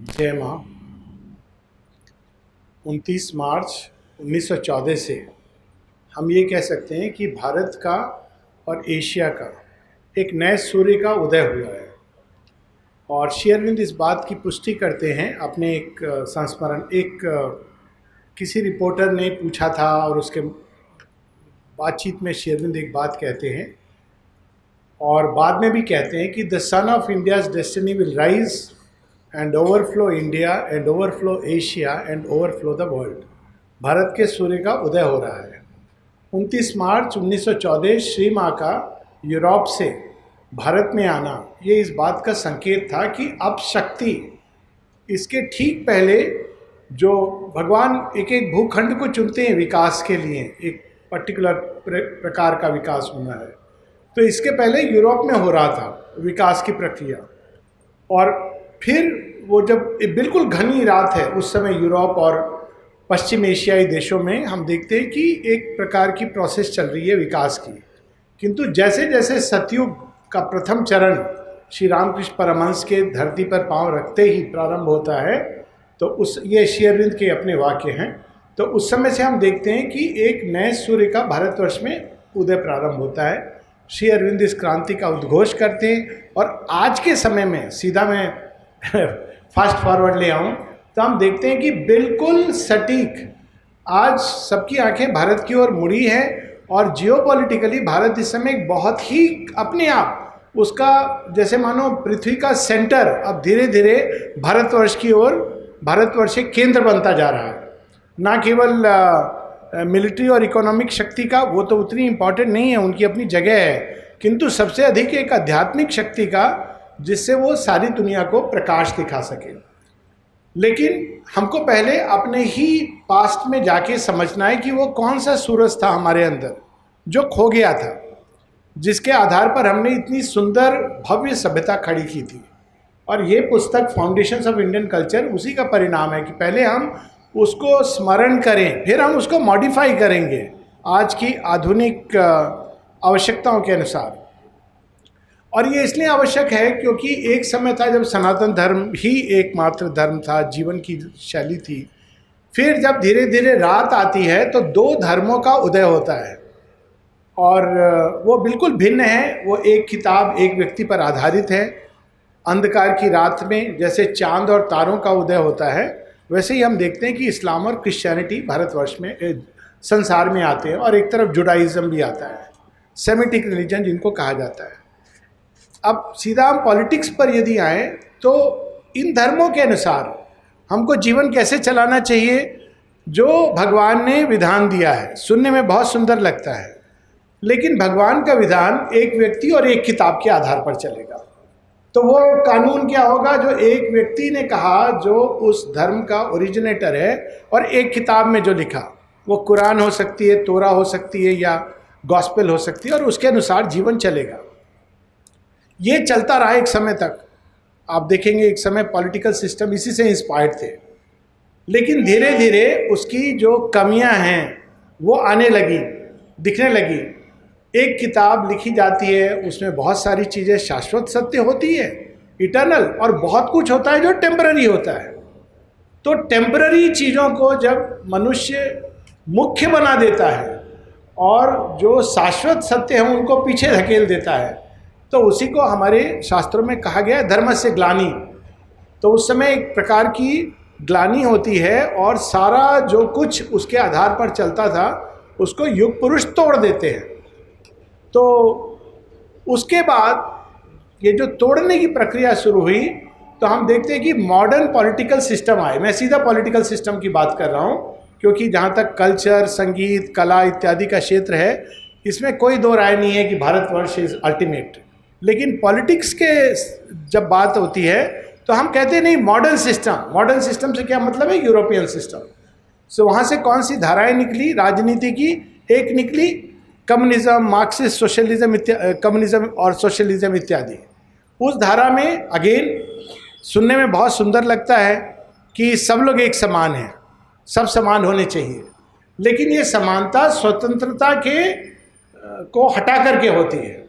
जय माँ। 29 मार्च 1914 से हम ये कह सकते हैं कि भारत का और एशिया का एक नए सूर्य का उदय हुआ है। और श्री अरविंद इस बात की पुष्टि करते हैं अपने एक संस्मरण, किसी रिपोर्टर ने पूछा था और उसके बातचीत में श्री अरविंद एक बात कहते हैं और बाद में भी कहते हैं कि the son of India's destiny will rise and overflow India and overflow Asia and overflow the world. Bharat के सूर्य का उदय हो रहा है। 29 मार्च 1914 श्री माँ का यूरोप से भारत में आना ये इस बात का संकेत था कि अब शक्ति, इसके ठीक पहले जो भगवान एक एक भूखंड को चुनते हैं विकास के लिए, एक पर्टिकुलर प्रकार का विकास होना है, तो इसके पहले यूरोप में हो रहा था विकास की प्रक्रिया। और फिर वो जब बिल्कुल घनी रात है उस समय यूरोप और पश्चिम एशियाई देशों में हम देखते हैं कि एक प्रकार की प्रोसेस चल रही है विकास की। किंतु जैसे जैसे सतयुग का प्रथम चरण श्री रामकृष्ण परमहंस के धरती पर पांव रखते ही प्रारंभ होता है, तो ये श्री अरविंद के अपने वाक्य हैं। तो उस समय से हम देखते हैं कि एक नए सूर्य का भारतवर्ष में उदय प्रारंभ होता है। श्री अरविंद इस क्रांति का उद्घोष करते हैं और आज के समय में सीधा मैं फास्ट फॉरवर्ड ले आऊँ तो हम देखते हैं कि बिल्कुल सटीक आज सबकी आंखें भारत की ओर मुड़ी है और जियोपॉलिटिकली भारत इस समय एक बहुत ही अपने आप उसका जैसे मानो पृथ्वी का सेंटर अब धीरे धीरे भारतवर्ष की ओर, भारतवर्ष एक केंद्र बनता जा रहा है। ना केवल मिलिट्री और इकोनॉमिक शक्ति का, वो तो उतनी इम्पॉर्टेंट नहीं है, उनकी अपनी जगह है, किंतु सबसे अधिक एक आध्यात्मिक शक्ति का जिससे वो सारी दुनिया को प्रकाश दिखा सके। लेकिन हमको पहले अपने ही पास्ट में जाके समझना है कि वो कौन सा सूरज था हमारे अंदर जो खो गया था, जिसके आधार पर हमने इतनी सुंदर भव्य सभ्यता खड़ी की थी। और ये पुस्तक फाउंडेशंस ऑफ इंडियन कल्चर उसी का परिणाम है कि पहले हम उसको स्मरण करें, फिर हम उसको मॉडिफाई करेंगे आज की आधुनिक आवश्यकताओं के अनुसार। और ये इसलिए आवश्यक है क्योंकि एक समय था जब सनातन धर्म ही एकमात्र धर्म था, जीवन की शैली थी। फिर जब धीरे धीरे रात आती है तो दो धर्मों का उदय होता है और वो बिल्कुल भिन्न है। वो एक किताब एक व्यक्ति पर आधारित है। अंधकार की रात में जैसे चांद और तारों का उदय होता है, वैसे ही हम देखते हैं कि इस्लाम और क्रिश्चियनिटी भारतवर्ष में संसार में आते हैं और एक तरफ जुडाइज़म भी आता है, सेमिटिक रिलीजन जिनको कहा जाता है। अब सीधा हम पॉलिटिक्स पर यदि आए तो इन धर्मों के अनुसार हमको जीवन कैसे चलाना चाहिए जो भगवान ने विधान दिया है, सुनने में बहुत सुंदर लगता है, लेकिन भगवान का विधान एक व्यक्ति और एक किताब के आधार पर चलेगा। तो वो कानून क्या होगा जो एक व्यक्ति ने कहा, जो उस धर्म का ओरिजिनेटर है, और एक किताब में जो लिखा, वो कुरान हो सकती है, तोरा हो सकती है या गॉस्पेल हो सकती है, और उसके अनुसार जीवन चलेगा। ये चलता रहा एक समय तक। आप देखेंगे एक समय पॉलिटिकल सिस्टम इसी से इंस्पायर्ड थे, लेकिन धीरे धीरे उसकी जो कमियां हैं वो आने लगी, दिखने लगी। एक किताब लिखी जाती है, उसमें बहुत सारी चीज़ें शाश्वत सत्य होती है, इटर्नल, और बहुत कुछ होता है जो टेम्पररी होता है। तो टेम्पररी चीज़ों को जब मनुष्य मुख्य बना देता है और जो शाश्वत सत्य हैं उनको पीछे धकेल देता है, तो उसी को हमारे शास्त्रों में कहा गया है धर्म से ग्लानि। तो उस समय एक प्रकार की ग्लानि होती है और सारा जो कुछ उसके आधार पर चलता था उसको युग पुरुष तोड़ देते हैं। तो उसके बाद ये जो तोड़ने की प्रक्रिया शुरू हुई, तो हम देखते हैं कि मॉडर्न पॉलिटिकल सिस्टम आए। मैं सीधा पॉलिटिकल सिस्टम की बात कर रहा हूँ क्योंकि जहाँ तक कल्चर, संगीत, कला इत्यादि का क्षेत्र है, इसमें कोई दो राय नहीं है कि भारतवर्ष इज अल्टीमेट। लेकिन पॉलिटिक्स के जब बात होती है तो हम कहते हैं नहीं, मॉडर्न सिस्टम। मॉडर्न सिस्टम से क्या मतलब है? European system. सो वहाँ से कौन सी धाराएं निकली राजनीति की? एक निकली कम्युनिज्म, मार्क्सिस्ट, सोशलिज्म, कम्युनिज्म और सोशलिज्म इत्यादि। उस धारा में अगेन सुनने में बहुत सुंदर लगता है कि सब लोग एक समान हैं, सब समान होने चाहिए, लेकिन ये समानता स्वतंत्रता के को हटा करके होती है।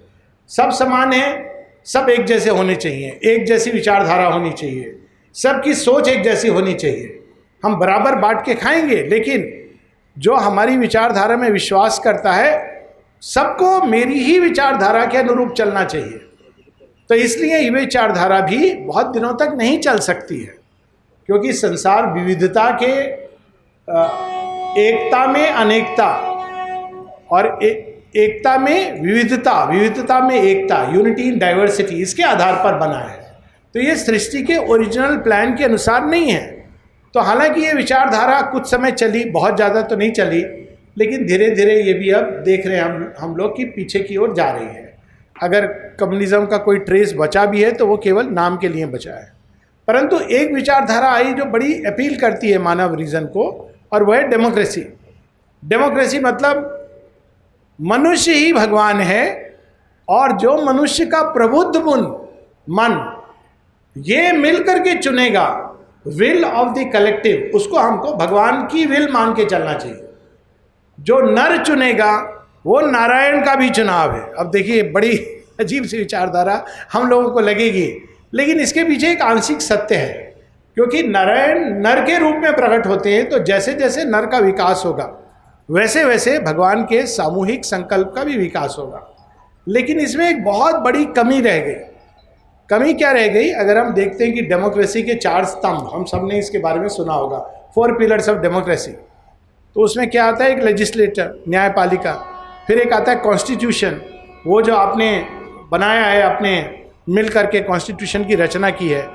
सब समान हैं, सब एक जैसे होने चाहिए, एक जैसी विचारधारा होनी चाहिए, सबकी सोच एक जैसी होनी चाहिए। हम बराबर बांट के खाएंगे, लेकिन जो हमारी विचारधारा में विश्वास करता है सबको मेरी ही विचारधारा के अनुरूप चलना चाहिए। तो इसलिए ये विचारधारा भी बहुत दिनों तक नहीं चल सकती है, क्योंकि संसार विविधता के एकता में अनेकता और एकता में विविधता, विविधता में एकता, यूनिटी इन डाइवर्सिटी, इसके आधार पर बना है। तो ये सृष्टि के ओरिजिनल प्लान के अनुसार नहीं है। तो हालांकि ये विचारधारा कुछ समय चली, बहुत ज़्यादा तो नहीं चली, लेकिन धीरे धीरे ये भी अब देख रहे हैं हम लोग कि पीछे की ओर जा रही है। अगर कम्युनिज्म का कोई ट्रेस बचा भी है तो वो केवल नाम के लिए बचा है। परंतु एक विचारधारा आई जो बड़ी अपील करती है मानव रीजन को, और वह है डेमोक्रेसी। डेमोक्रेसी मतलब मनुष्य ही भगवान है, और जो मनुष्य का प्रबुद्ध मन ये मिलकर के चुनेगा विल ऑफ द कलेक्टिव, उसको हमको भगवान की विल मान के चलना चाहिए। जो नर चुनेगा वो नारायण का भी चुनाव है। अब देखिए, बड़ी अजीब सी विचारधारा हम लोगों को लगेगी, लेकिन इसके पीछे एक आंशिक सत्य है, क्योंकि नारायण नर के रूप में प्रकट होते हैं। तो जैसे जैसे नर का विकास होगा वैसे वैसे भगवान के सामूहिक संकल्प का भी विकास होगा। लेकिन इसमें एक बहुत बड़ी कमी रह गई। कमी क्या रह गई? अगर हम देखते हैं कि डेमोक्रेसी के 4 स्तंभ, हम सब ने इसके बारे में सुना होगा, 4 पिलर्स ऑफ डेमोक्रेसी। तो उसमें क्या आता है? एक लेजिस्लेटर, न्यायपालिका, फिर एक आता है कॉन्स्टिट्यूशन, वो जो आपने बनाया है, आपने मिल करके कॉन्स्टिट्यूशन की रचना की है।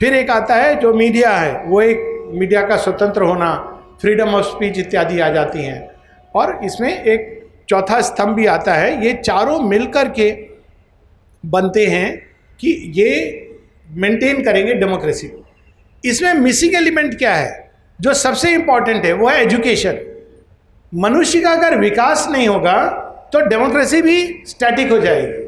फिर एक आता है जो मीडिया है, वो एक मीडिया का स्वतंत्र होना, फ्रीडम ऑफ स्पीच इत्यादि आ जाती हैं। और इसमें एक चौथा स्तंभ भी आता है। ये चारों मिलकर के बनते हैं कि ये मेंटेन करेंगे डेमोक्रेसी को। इसमें मिसिंग एलिमेंट क्या है? जो सबसे इंपॉर्टेंट है वो है एजुकेशन। मनुष्य का अगर विकास नहीं होगा तो डेमोक्रेसी भी स्टैटिक हो जाएगी।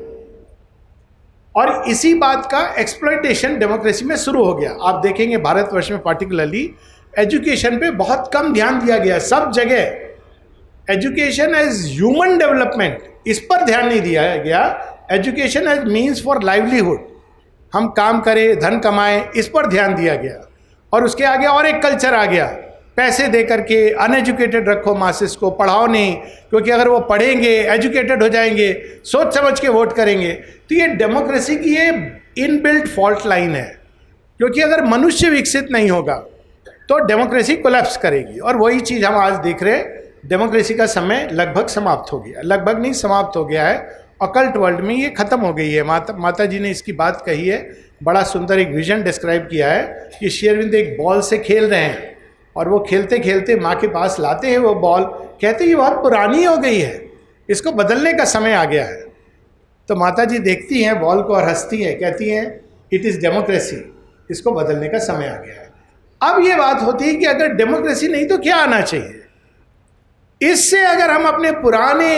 और इसी बात का एक्सप्लॉयटेशन डेमोक्रेसी में शुरू हो गया। आप देखेंगे भारतवर्ष में पार्टिकुलरली एजुकेशन पे बहुत कम ध्यान दिया गया। सब जगह एजुकेशन एज ह्यूमन डेवलपमेंट, इस पर ध्यान नहीं दिया गया। Education as means for livelihood, हम काम करें, धन कमाएं, इस पर ध्यान दिया गया। और उसके आगे और एक कल्चर आ गया, पैसे दे करके अनएजुकेटेड रखो मासेस को, पढ़ाओ नहीं, क्योंकि अगर वो पढ़ेंगे, एजुकेटेड हो जाएंगे, सोच समझ के वोट करेंगे। तो ये डेमोक्रेसी की ये इनबिल्ट फॉल्ट लाइन है, क्योंकि अगर मनुष्य विकसित नहीं होगा तो डेमोक्रेसी कोलैप्स करेगी। और वही चीज़ हम आज देख रहे हैं। डेमोक्रेसी का समय लगभग समाप्त हो गया, लगभग नहीं समाप्त हो गया है। अकल्ट वर्ल्ड में ये खत्म हो गई है। माता जी ने इसकी बात कही है, बड़ा सुंदर एक विजन डिस्क्राइब किया है कि श्री अरविंद एक बॉल से खेल रहे हैं, और वो खेलते खेलते माँ के पास लाते हैं वो बॉल, कहते ये बहुत पुरानी हो गई है, इसको बदलने का समय आ गया है। तो माता जी देखती हैं बॉल को और हंसती हैं, कहती हैं इट इज़ डेमोक्रेसी, इसको बदलने का समय आ गया है। अब ये बात होती है कि अगर डेमोक्रेसी नहीं तो क्या आना चाहिए? इससे अगर हम अपने पुराने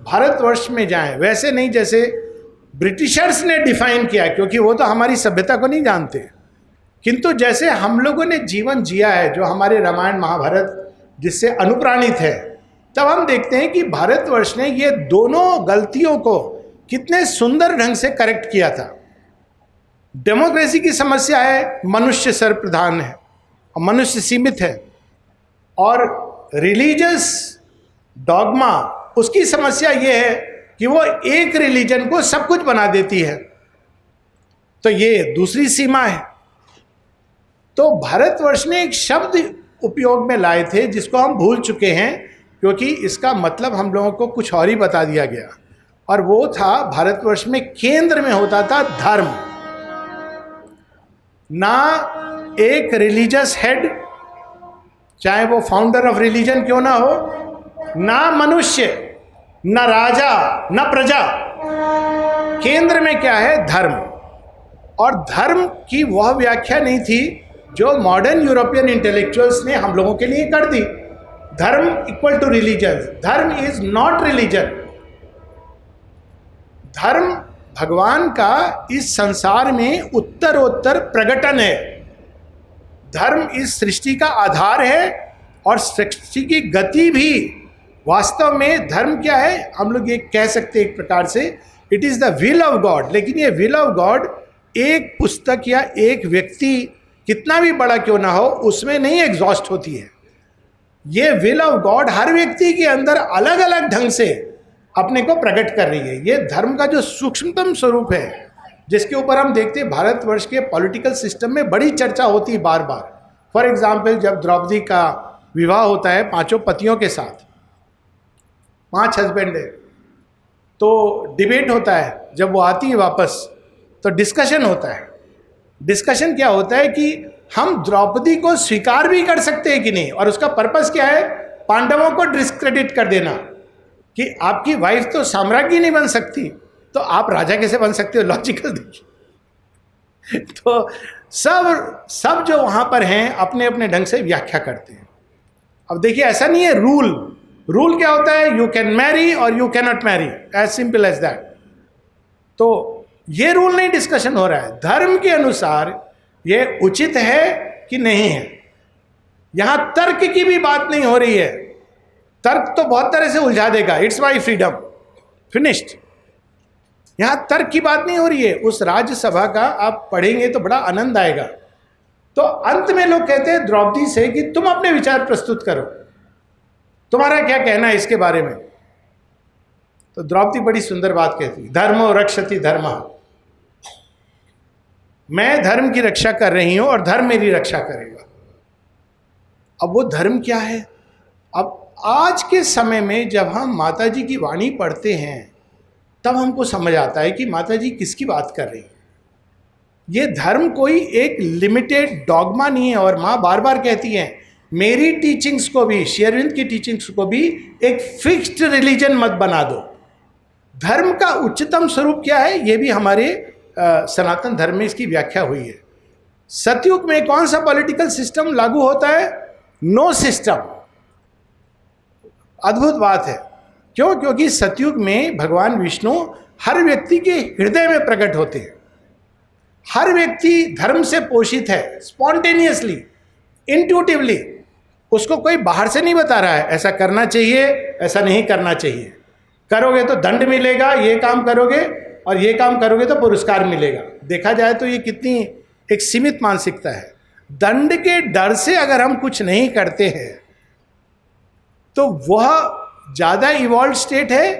भारतवर्ष में जाएं, वैसे नहीं जैसे ब्रिटिशर्स ने डिफाइन किया, क्योंकि वो तो हमारी सभ्यता को नहीं जानते, किंतु जैसे हम लोगों ने जीवन जिया है, जो हमारे रामायण महाभारत जिससे अनुप्राणित है, तब हम देखते हैं कि भारतवर्ष ने ये दोनों गलतियों को कितने सुंदर ढंग से करेक्ट किया था। डेमोक्रेसी की समस्या है मनुष्य सर्वप्रधान है और मनुष्य सीमित है, और रिलीजियस डॉगमा, उसकी समस्या ये है कि वो एक रिलीजन को सब कुछ बना देती है। तो ये दूसरी सीमा है। तो भारतवर्ष ने एक शब्द उपयोग में लाए थे जिसको हम भूल चुके हैं, क्योंकि इसका मतलब हम लोगों को कुछ और ही बता दिया गया, और वो था भारतवर्ष में केंद्र में होता था धर्म। ना एक रिलीजियस हेड, चाहे वो फाउंडर ऑफ रिलीजन क्यों ना हो, ना मनुष्य, ना राजा, ना प्रजा, केंद्र में क्या है? धर्म। और धर्म की वह व्याख्या नहीं थी जो मॉडर्न यूरोपियन इंटेलेक्चुअल्स ने हम लोगों के लिए कर दी। धर्म इक्वल टू रिलीजन, धर्म इज नॉट रिलीजन। धर्म भगवान का इस संसार में उत्तरोत्तर प्रकटन है। धर्म इस सृष्टि का आधार है, और सृष्टि की गति भी वास्तव में धर्म क्या है? हम लोग ये कह सकते हैं एक प्रकार से it is the will of God. लेकिन ये विल ऑफ गॉड एक पुस्तक या एक व्यक्ति कितना भी बड़ा क्यों ना हो, उसमें नहीं एग्जॉस्ट होती है। ये विल ऑफ गॉड हर व्यक्ति के अंदर अलग अलग ढंग से अपने को प्रकट कर रही है। ये धर्म का जो सूक्ष्मतम स्वरूप है, जिसके ऊपर हम देखते हैं भारतवर्ष के पॉलिटिकल सिस्टम में बड़ी चर्चा होती है बार बार। फॉर एग्जाम्पल, जब द्रौपदी का विवाह होता है 5 पतियों के साथ, 5 हस्बैंड है, तो डिबेट होता है। जब वो आती है वापस तो डिस्कशन होता है। डिस्कशन क्या होता है कि हम द्रौपदी को स्वीकार भी कर सकते हैं कि नहीं, और उसका पर्पस क्या है, पांडवों को डिस्क्रेडिट कर देना कि आपकी वाइफ तो साम्राज्ञी नहीं बन सकती, तो आप राजा कैसे बन सकते हो, लॉजिकल देखिए। तो सब जो वहां पर हैं अपने अपने ढंग से व्याख्या करते हैं। अब देखिए, ऐसा नहीं है रूल क्या होता है, यू कैन मैरी और you can not marry, as simple as that. तो ये रूल नहीं डिस्कशन हो रहा है, धर्म के अनुसार ये उचित है कि नहीं है। यहां तर्क की भी बात नहीं हो रही है, तर्क तो बहुत तरह से उलझा देगा, इट्स माई फ्रीडम, फिनिश्ड। यहां तर्क की बात नहीं हो रही है। उस राज्यसभा का आप पढ़ेंगे तो बड़ा आनंद आएगा। तो अंत में लोग कहते हैं द्रौपदी से कि तुम अपने विचार प्रस्तुत करो, तुम्हारा क्या कहना है इसके बारे में। तो द्रौपदी बड़ी सुंदर बात कहती, धर्मो रक्षति धर्मः, मैं धर्म की रक्षा कर रही हूं और धर्म मेरी रक्षा करेगा। अब वो धर्म क्या है? अब आज के समय में जब हम माता जी की वाणी पढ़ते हैं तब हमको समझ आता है कि माता जी किसकी बात कर रही है। ये धर्म कोई एक लिमिटेड डॉगमा नहीं है। और माँ बार बार कहती हैं, मेरी टीचिंग्स को भी, श्री अरविंद की टीचिंग्स को भी एक फिक्स्ड रिलीजन मत बना दो। धर्म का उच्चतम स्वरूप क्या है, ये भी हमारे सनातन धर्म में इसकी व्याख्या हुई है। सतयुग में कौन सा पॉलिटिकल सिस्टम लागू होता है? No system. अद्भुत बात है। क्यों? क्योंकि सतयुग में भगवान विष्णु हर व्यक्ति के हृदय में प्रकट होते हैं। हर व्यक्ति धर्म से पोषित है, स्पॉन्टेनियसली, इंट्यूटिवली। उसको कोई बाहर से नहीं बता रहा है ऐसा करना चाहिए, ऐसा नहीं करना चाहिए, करोगे तो दंड मिलेगा, ये काम करोगे और ये काम करोगे तो पुरस्कार मिलेगा। देखा जाए तो ये कितनी एक सीमित मानसिकता है। दंड के डर से अगर हम कुछ नहीं करते हैं तो वह ज़्यादा इवॉल्व स्टेट है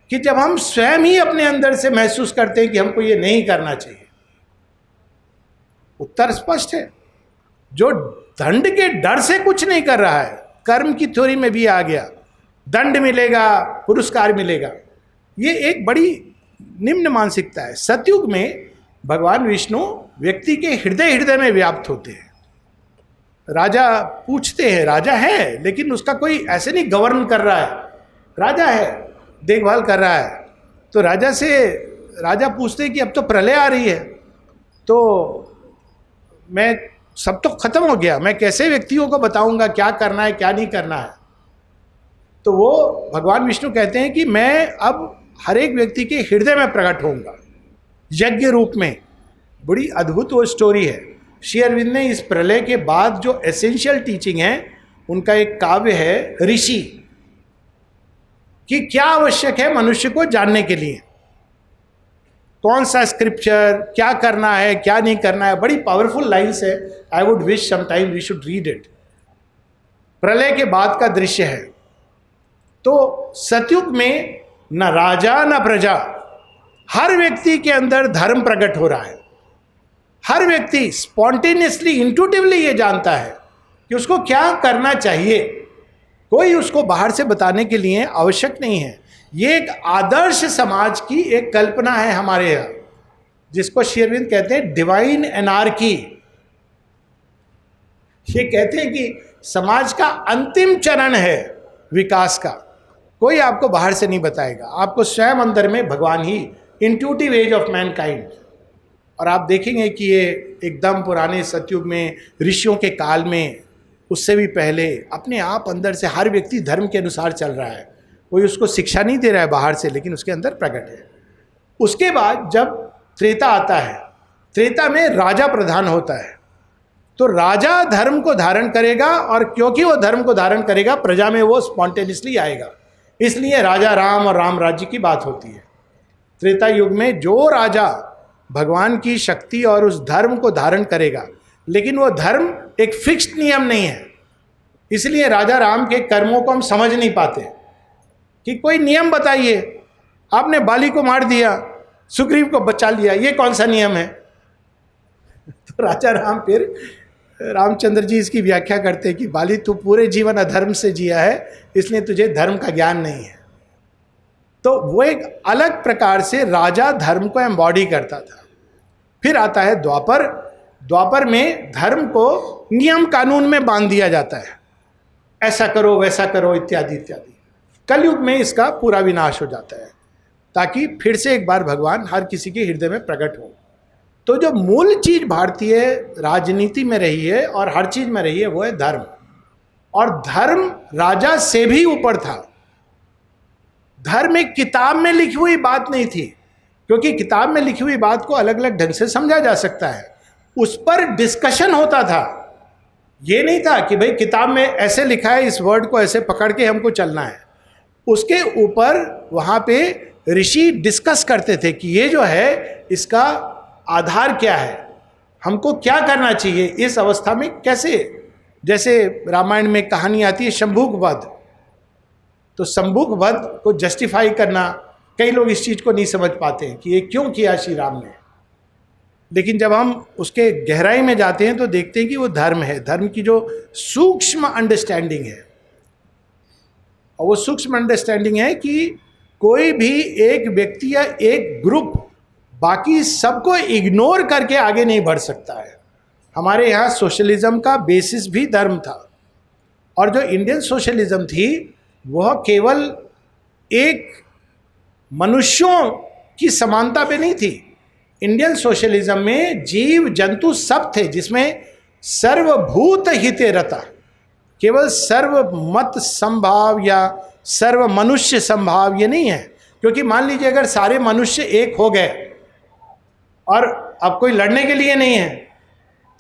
कि जब हम स्वयं ही अपने अंदर से महसूस करते हैं कि हमको ये नहीं करना चाहिए। उत्तर स्पष्ट है। जो दंड के डर से कुछ नहीं कर रहा है, कर्म की थ्योरी में भी आ गया, दंड मिलेगा, पुरस्कार मिलेगा, ये एक बड़ी निम्न मानसिकता है। सतयुग में भगवान विष्णु व्यक्ति के हृदय में व्याप्त होते हैं। राजा पूछते हैं, राजा है लेकिन उसका कोई ऐसे नहीं गवर्न कर रहा है, राजा है, देखभाल कर रहा है। तो राजा पूछते हैं कि अब तो प्रलय आ रही है, तो मैं सब तो खत्म हो गया, मैं कैसे व्यक्तियों को बताऊंगा क्या करना है क्या नहीं करना है। तो वो भगवान विष्णु कहते हैं कि मैं अब हर एक व्यक्ति के हृदय में प्रकट होऊंगा यज्ञ रूप में। बड़ी अद्भुत वो स्टोरी है। श्री अरविंद ने इस प्रलय के बाद जो एसेंशियल टीचिंग है, उनका एक काव्य है ऋषि, कि क्या आवश्यक है मनुष्य को जानने के लिए, कौन सा स्क्रिप्चर, क्या करना है क्या नहीं करना है। बड़ी पावरफुल लाइन्स है। I would wish some time we should read it. प्रलय के बाद का दृश्य है। तो सतयुग में न राजा न प्रजा, हर व्यक्ति के अंदर धर्म प्रकट हो रहा है। हर व्यक्ति स्पॉन्टेनियसली, इंट्यूटिवली ये जानता है कि उसको क्या करना चाहिए। कोई उसको बाहर से बताने के लिए आवश्यक नहीं है। ये एक आदर्श समाज की एक कल्पना है हमारे यहाँ, जिसको श्री अरविंद कहते हैं डिवाइन एनार्की। ये कहते हैं कि समाज का अंतिम चरण है विकास का। कोई आपको बाहर से नहीं बताएगा, आपको स्वयं अंदर में भगवान ही, इंट्यूटिव एज ऑफ मैनकाइंड। और आप देखेंगे कि ये एकदम पुराने सतयुग में, ऋषियों के काल में, उससे भी पहले अपने आप अंदर से हर व्यक्ति धर्म के अनुसार चल रहा है। कोई उसको शिक्षा नहीं दे रहा है बाहर से, लेकिन उसके अंदर प्रकट है। उसके बाद जब त्रेता आता है, त्रेता में राजा प्रधान होता है। तो राजा धर्म को धारण करेगा, और क्योंकि वो धर्म को धारण करेगा प्रजा में वो स्पॉन्टेनियसली आएगा। इसलिए राजा राम और राम राज्य की बात होती है। त्रेता युग में जो राजा भगवान की शक्ति और उस धर्म को धारण करेगा, लेकिन वो धर्म एक फिक्स्ड नियम नहीं है। इसलिए राजा राम के कर्मों को हम समझ नहीं पाते कि कोई नियम बताइए, आपने बाली को मार दिया, सुग्रीव को बचा लिया, ये कौन सा नियम है? तो राजा राम फिर रामचंद्र जी इसकी व्याख्या करते हैं कि बाली तू पूरे जीवन अधर्म से जिया है, इसलिए तुझे धर्म का ज्ञान नहीं है। तो वो एक अलग प्रकार से राजा धर्म को एम्बॉडी करता था। फिर आता है द्वापर। द्वापर में धर्म को नियम कानून में बांध दिया जाता है, ऐसा करो वैसा करो इत्यादि इत्यादि। कलयुग में इसका पूरा विनाश हो जाता है ताकि फिर से एक बार भगवान हर किसी के हृदय में प्रकट हो। तो जो मूल चीज भारतीय राजनीति में रही है और हर चीज में रही है वो है धर्म। और धर्म राजा से भी ऊपर था। धर्म एक किताब में लिखी हुई बात नहीं थी, क्योंकि किताब में लिखी हुई बात को अलग अलग ढंग से समझा जा सकता है, उस पर डिस्कशन होता था। ये नहीं था कि भाई किताब में ऐसे लिखा है, इस वर्ड को ऐसे पकड़ के हमको चलना है। उसके ऊपर वहाँ पे ऋषि डिस्कस करते थे कि ये जो है इसका आधार क्या है, हमको क्या करना चाहिए इस अवस्था में, कैसे। जैसे रामायण में कहानी आती है शंभुक वध, तो शंभुक वध को जस्टिफाई करना, कई लोग इस चीज़ को नहीं समझ पाते हैं कि ये क्यों किया श्री राम ने। लेकिन जब हम उसके गहराई में जाते हैं तो देखते हैं कि वो धर्म है, धर्म की जो सूक्ष्म अंडरस्टैंडिंग है। और वो सूक्ष्म अंडरस्टैंडिंग है कि कोई भी एक व्यक्ति या एक ग्रुप बाकी सबको इग्नोर करके आगे नहीं बढ़ सकता है। हमारे यहाँ सोशलिज्म का बेसिस भी धर्म था, और जो इंडियन सोशलिज्म थी वह केवल एक मनुष्यों की समानता पे नहीं थी। इंडियन सोशलिज्म में जीव जंतु सब थे, जिसमें सर्वभूत हिते रता, केवल सर्वमत संभाव या सर्व मनुष्य संभाव ये नहीं है। क्योंकि मान लीजिए अगर सारे मनुष्य एक हो गए और अब कोई लड़ने के लिए नहीं है,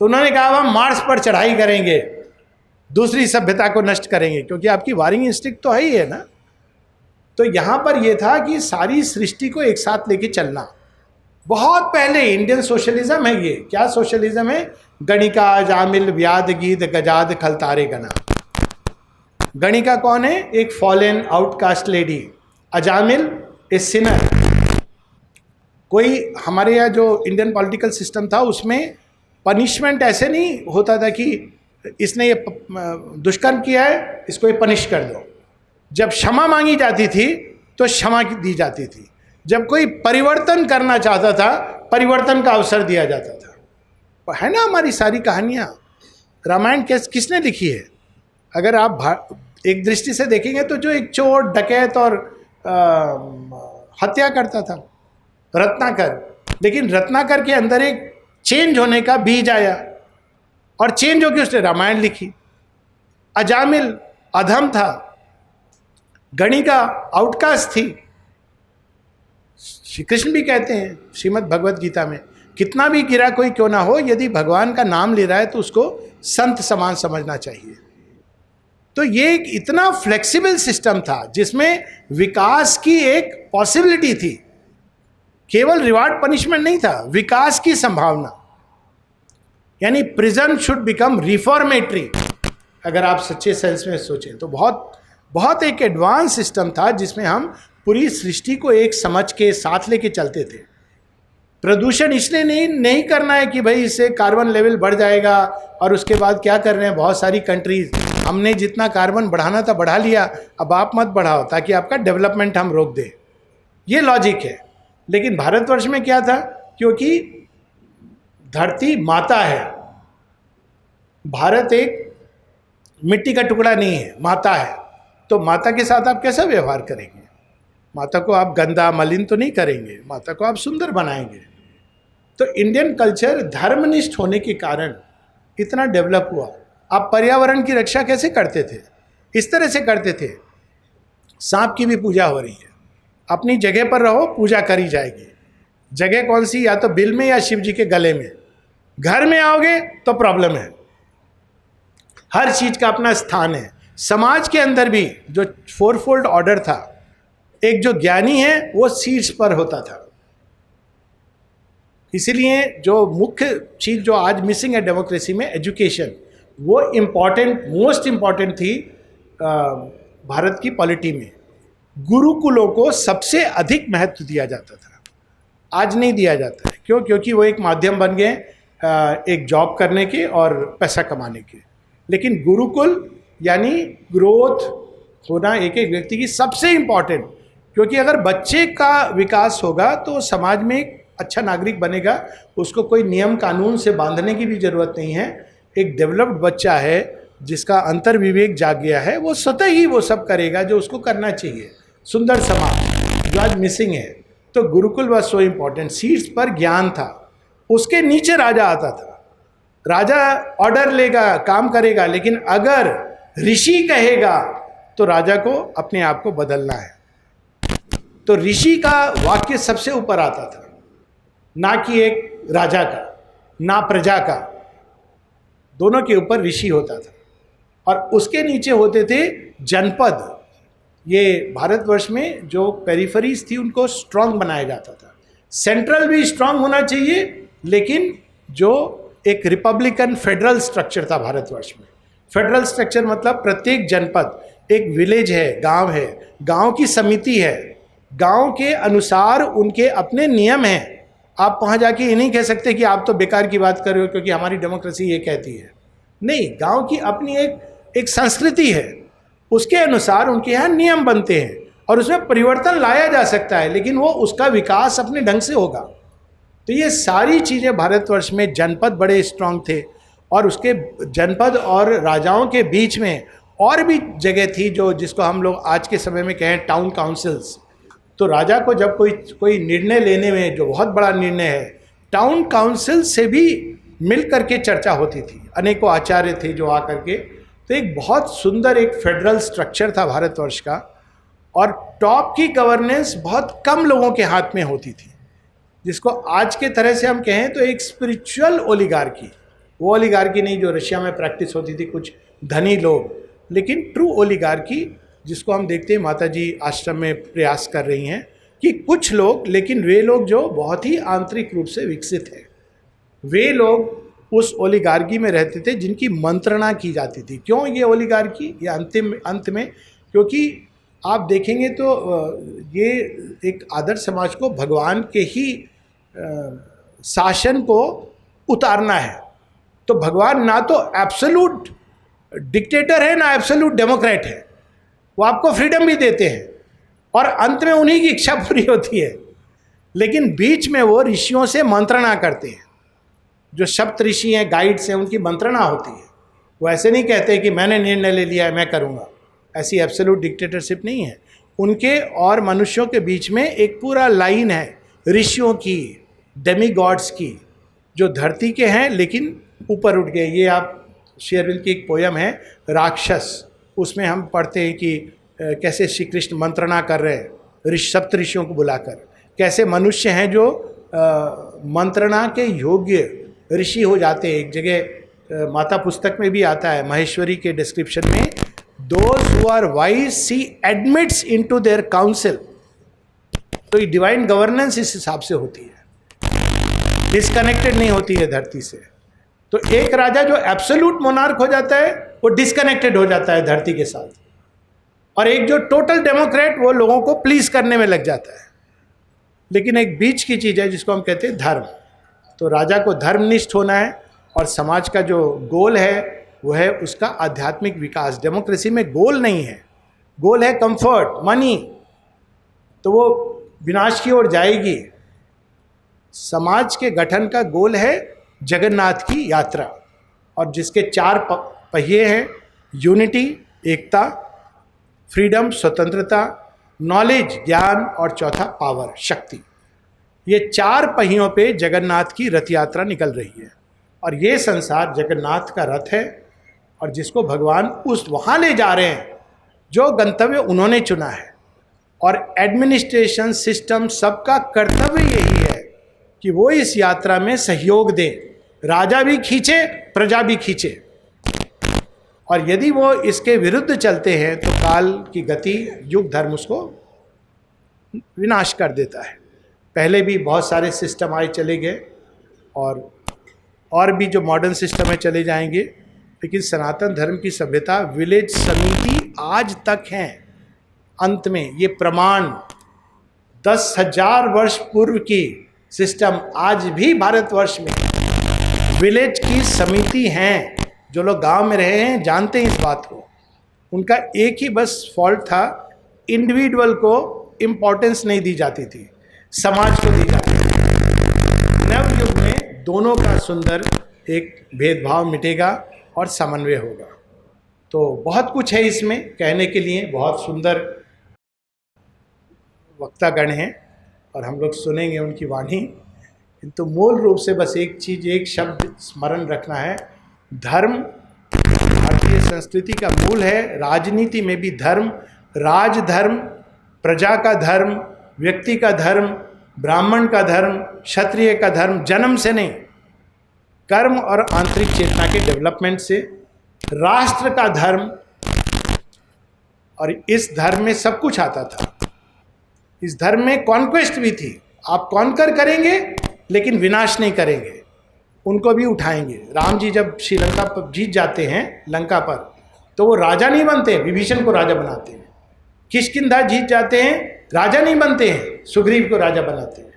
तो उन्होंने कहा हम मार्स पर चढ़ाई करेंगे, दूसरी सभ्यता को नष्ट करेंगे, क्योंकि आपकी वारिंग इंस्टिंक्ट तो है ही है ना। तो यहाँ पर यह था कि सारी सृष्टि को एक साथ लेके चलना। बहुत पहले इंडियन सोशलिज्म है ये। क्या सोशलिज्म है? गणिका जामिल व्याध गीत गजाद खलतारे गना। गणिका कौन है? एक फॉलन आउटकास्ट लेडी। अजामिल ए सिनर। कोई हमारे यहाँ जो इंडियन पॉलिटिकल सिस्टम था उसमें पनिशमेंट ऐसे नहीं होता था कि इसने ये दुष्कर्म किया है, इसको ये पनिश कर दो। जब क्षमा मांगी जाती थी तो क्षमा दी जाती थी। जब कोई परिवर्तन करना चाहता था, परिवर्तन का अवसर दिया जाता था। है ना हमारी सारी कहानियाँ। रामायण किसने लिखी है? अगर आप एक दृष्टि से देखेंगे तो जो एक चोर डकैत और हत्या करता था, रत्नाकर। लेकिन रत्नाकर के अंदर एक चेंज होने का बीज आया और चेंज होकर उसने रामायण लिखी। अजामिल अधम था, गणिका आउटकास्ट थी। श्री कृष्ण भी कहते हैं श्रीमद् भगवत गीता में, कितना भी गिरा कोई क्यों ना हो, यदि भगवान का नाम ले रहा है तो उसको संत समान समझना चाहिए। तो ये एक इतना फ्लेक्सिबल सिस्टम था जिसमें विकास की एक पॉसिबिलिटी थी। केवल रिवार्ड पनिशमेंट नहीं था, विकास की संभावना। यानी प्रिजन शुड बिकम रिफॉर्मेटरी। अगर आप सच्चे सेंस में सोचें तो बहुत एक एडवांस सिस्टम था जिसमें हम पूरी सृष्टि को एक समझ के साथ लेके चलते थे। प्रदूषण इसलिए नहीं करना है कि भाई इससे कार्बन लेवल बढ़ जाएगा और उसके बाद क्या कर रहे हैं बहुत सारी कंट्रीज, हमने जितना कार्बन बढ़ाना था बढ़ा लिया, अब आप मत बढ़ाओ ताकि आपका डेवलपमेंट हम रोक दें। ये लॉजिक है। लेकिन भारतवर्ष में क्या था? क्योंकि धरती माता है, भारत एक मिट्टी का टुकड़ा नहीं है, माता है। तो माता के साथ आप कैसा व्यवहार करेंगे? माता को आप गंदा मलिन तो नहीं करेंगे, माता को आप सुंदर बनाएंगे। तो इंडियन कल्चर धर्मनिष्ठ होने के कारण इतना डेवलप हुआ। आप पर्यावरण की रक्षा कैसे करते थे? इस तरह से करते थे, सांप की भी पूजा हो रही है, अपनी जगह पर रहो, पूजा करी जाएगी। जगह कौन सी? या तो बिल में या शिव जी के गले में। घर में आओगे तो प्रॉब्लम है। हर चीज का अपना स्थान है। समाज के अंदर भी जो फोरफोल्ड ऑर्डर था, एक जो ज्ञानी है वो शीर्ष पर होता था, इसीलिए जो मुख्य चीज़ जो आज मिसिंग है डेमोक्रेसी में, एजुकेशन, वो इम्पॉर्टेंट, मोस्ट इम्पॉर्टेंट थी भारत की पॉलिटी में। गुरुकुलों को सबसे अधिक महत्व दिया जाता था, आज नहीं दिया जाता है। क्यों? क्योंकि वो एक माध्यम बन गए एक जॉब करने के और पैसा कमाने के। लेकिन गुरुकुल यानी ग्रोथ होना एक एक व्यक्ति की सबसे इम्पॉर्टेंट, क्योंकि अगर बच्चे का विकास होगा तो समाज में एक अच्छा नागरिक बनेगा, उसको कोई नियम कानून से बांधने की भी ज़रूरत नहीं है। एक डेवलप्ड बच्चा है जिसका अंतर्विवेक जाग गया है, वो स्वतः ही वो सब करेगा जो उसको करना चाहिए। सुंदर समाज जो आज मिसिंग है। तो Gurukul was so important. Seats पर ज्ञान था, उसके नीचे राजा आता था। राजा ऑर्डर लेगा, काम करेगा, लेकिन अगर ऋषि कहेगा तो राजा को अपने आप को बदलना है। तो ऋषि का वाक्य सबसे ऊपर आता था, ना कि एक राजा का, ना प्रजा का, दोनों के ऊपर ऋषि होता था। और उसके नीचे होते थे जनपद। ये भारतवर्ष में जो पेरिफेरीज थी उनको स्ट्रांग बनाया जाता था। सेंट्रल भी स्ट्रांग होना चाहिए, लेकिन जो एक रिपब्लिकन फेडरल स्ट्रक्चर था भारतवर्ष में। फेडरल स्ट्रक्चर मतलब प्रत्येक जनपद एक विलेज है, गांव है, गांव की समिति है, गांव के अनुसार उनके अपने नियम हैं। आप वहाँ जाके ये नहीं कह सकते कि आप तो बेकार की बात कर रहे हो क्योंकि हमारी डेमोक्रेसी ये कहती है। नहीं, गांव की अपनी एक संस्कृति है, उसके अनुसार उनके यहाँ नियम बनते हैं और उसमें परिवर्तन लाया जा सकता है, लेकिन वो उसका विकास अपने ढंग से होगा। तो ये सारी चीज़ें भारतवर्ष में, जनपद बड़े स्ट्रांग थे और उसके जनपद और राजाओं के बीच में और भी जगह थी जो जिसको हम लोग आज के समय में कहें टाउन काउंसिल्स। तो राजा को जब कोई निर्णय लेने में, जो बहुत बड़ा निर्णय है, टाउन काउंसिल से भी मिल करके चर्चा होती थी। अनेकों आचार्य थे जो आकर के, तो एक बहुत सुंदर एक फेडरल स्ट्रक्चर था भारतवर्ष का। और टॉप की गवर्नेंस बहुत कम लोगों के हाथ में होती थी, जिसको आज के तरह से हम कहें तो एक स्पिरिचुअल ओलिगार्की। वो ओलिगार्की नहीं जो रशिया में प्रैक्टिस होती थी, कुछ धनी लोग, लेकिन ट्रू ओलिगार्की जिसको हम देखते हैं माता जी आश्रम में प्रयास कर रही हैं कि कुछ लोग, लेकिन वे लोग जो बहुत ही आंतरिक रूप से विकसित हैं, वे लोग उस ओलिगार्की में रहते थे जिनकी मंत्रणा की जाती थी। क्यों ये ओलिगार्की? ये अंत में क्योंकि आप देखेंगे तो ये एक आदर्श समाज को भगवान के ही शासन को उतारना है। तो भगवान ना तो एब्सोल्यूट डिक्टेटर है, ना एब्सोल्यूट डेमोक्रेट है। वो आपको फ्रीडम भी देते हैं और अंत में उन्हीं की इच्छा पूरी होती है, लेकिन बीच में वो ऋषियों से मंत्रणा करते हैं। जो सप्त ऋषि हैं, गाइड्स हैं, उनकी मंत्रणा होती है। वो ऐसे नहीं कहते कि मैंने निर्णय ले लिया है, मैं करूँगा। ऐसी एब्सोल्यूट डिक्टेटरशिप नहीं है। उनके और मनुष्यों के बीच में एक पूरा लाइन है ऋषियों की, डेमीगॉड्स की, जो धरती के हैं लेकिन ऊपर उठ गए। ये आप श्री अरविंद की एक पोयम है राक्षस, उसमें हम पढ़ते हैं कि कैसे श्री कृष्ण मंत्रणा कर रहे हैं सप्त ऋषियों को बुलाकर। कैसे मनुष्य हैं जो मंत्रणा के योग्य ऋषि हो जाते हैं। एक जगह माता पुस्तक में भी आता है, महेश्वरी के डिस्क्रिप्शन में, those who are wise see admits into their council. तो ये डिवाइन गवर्नेंस इस हिसाब से होती है, डिस्कनेक्टेड नहीं होती है धरती से। तो एक राजा जो एब्सोल्यूट मोनार्क हो जाता है वो डिस्कनेक्टेड हो जाता है धरती के साथ, और एक जो टोटल डेमोक्रेट वो लोगों को प्लीज करने में लग जाता है। लेकिन एक बीच की चीज़ है जिसको हम कहते हैं धर्म। तो राजा को धर्मनिष्ठ होना है और समाज का जो गोल है वो है उसका आध्यात्मिक विकास। डेमोक्रेसी में गोल नहीं है, गोल है कंफर्ट, मनी, तो वो विनाश की ओर जाएगी। समाज के गठन का गोल है जगन्नाथ की यात्रा, और जिसके 4 पहिए हैं, यूनिटी एकता, फ्रीडम स्वतंत्रता, नॉलेज ज्ञान, और चौथा पावर शक्ति। ये 4 पहियों पे जगन्नाथ की रथ यात्रा निकल रही है, और ये संसार जगन्नाथ का रथ है, और जिसको भगवान उस वहाँ ले जा रहे हैं जो गंतव्य उन्होंने चुना है। और एडमिनिस्ट्रेशन सिस्टम सबका कर्तव्य यही है कि वो इस यात्रा में सहयोग दे, राजा भी खींचे, प्रजा भी खींचे। और यदि वो इसके विरुद्ध चलते हैं तो काल की गति, युग धर्म उसको विनाश कर देता है। पहले भी बहुत सारे सिस्टम आए चले गए, और भी जो मॉडर्न सिस्टम है चले जाएंगे, लेकिन सनातन धर्म की सभ्यता विलेज समिति आज तक है। अंत में ये प्रमाण 10,000 वर्ष पूर्व की सिस्टम आज भी भारतवर्ष में विलेज की समिति हैं। जो लोग गांव में रहे हैं जानते हैं इस बात को। उनका एक ही बस फॉल्ट था, इंडिविजुअल को इम्पोर्टेंस नहीं दी जाती थी, समाज को दी जाती थी। नवयुग में दोनों का सुंदर एक भेदभाव मिटेगा और समन्वय होगा। तो बहुत कुछ है इसमें कहने के लिए, बहुत सुंदर वक्तागण हैं और हम लोग सुनेंगे उनकी वाणी। किंतु मूल रूप से बस एक चीज़, एक शब्द स्मरण रखना है, धर्म भारतीय संस्कृति का मूल है। राजनीति में भी धर्म, राजधर्म, प्रजा का धर्म, व्यक्ति का धर्म, ब्राह्मण का धर्म, क्षत्रिय का धर्म, जन्म से नहीं, कर्म और आंतरिक चेतना के डेवलपमेंट से, राष्ट्र का धर्म, और इस धर्म में सब कुछ आता था। इस धर्म में कॉन्क्वेस्ट भी थी, आप कॉन्कर करेंगे लेकिन विनाश नहीं करेंगे, उनको भी उठाएंगे। राम जी जब श्रीलंका पर जीत जाते हैं, लंका पर, तो वो राजा नहीं बनते, विभीषण को राजा बनाते हैं। किष्किंधा जीत जाते हैं, राजा नहीं बनते हैं, सुग्रीव को राजा बनाते हैं।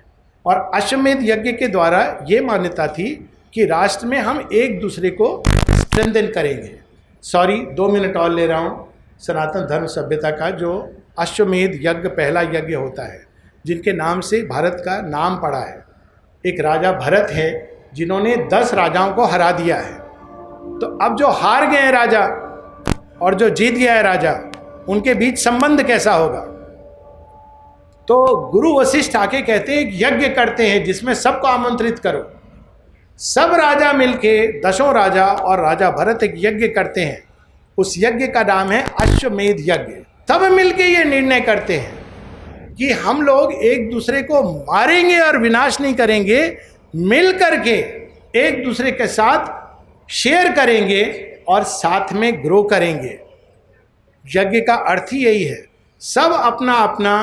और अश्वमेध यज्ञ के द्वारा ये मान्यता थी कि राष्ट्र में हम एक दूसरे को स्ट्रेंथन करेंगे। 2 मिनट और ले रहा हूँ। सनातन धर्म सभ्यता का जो अश्वमेध यज्ञ पहला यज्ञ होता है, जिनके नाम से भारत का नाम पड़ा है। एक राजा भरत है जिन्होंने 10 राजाओं को हरा दिया है। तो अब जो हार गए हैं राजा और जो जीत गया है राजा, उनके बीच संबंध कैसा होगा? तो गुरु वशिष्ठ आके कहते हैं, एक यज्ञ करते हैं जिसमें सबको आमंत्रित करो। सब राजा मिलके, 10 राजा और राजा भरत एक यज्ञ करते हैं। उस यज्ञ का नाम है अश्वमेध यज्ञ। सब मिलके ये निर्णय करते हैं कि हम लोग एक दूसरे को मारेंगे और विनाश नहीं करेंगे, मिल करके एक दूसरे के साथ शेयर करेंगे और साथ में ग्रो करेंगे। यज्ञ का अर्थ ही यही है, सब अपना अपना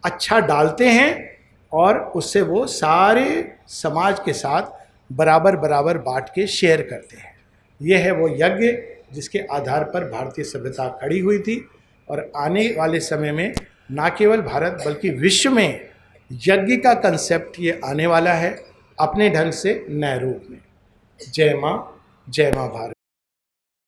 अच्छा डालते हैं और उससे वो सारे समाज के साथ बराबर बराबर बांट के शेयर करते हैं। यह है वो यज्ञ जिसके आधार पर भारतीय सभ्यता खड़ी हुई थी। और आने वाले समय में ना केवल भारत बल्कि विश्व में यज्ञ का कंसेप्ट ये आने वाला है, अपने ढंग से नए रूप में। जय माँ, जय माँ भारत।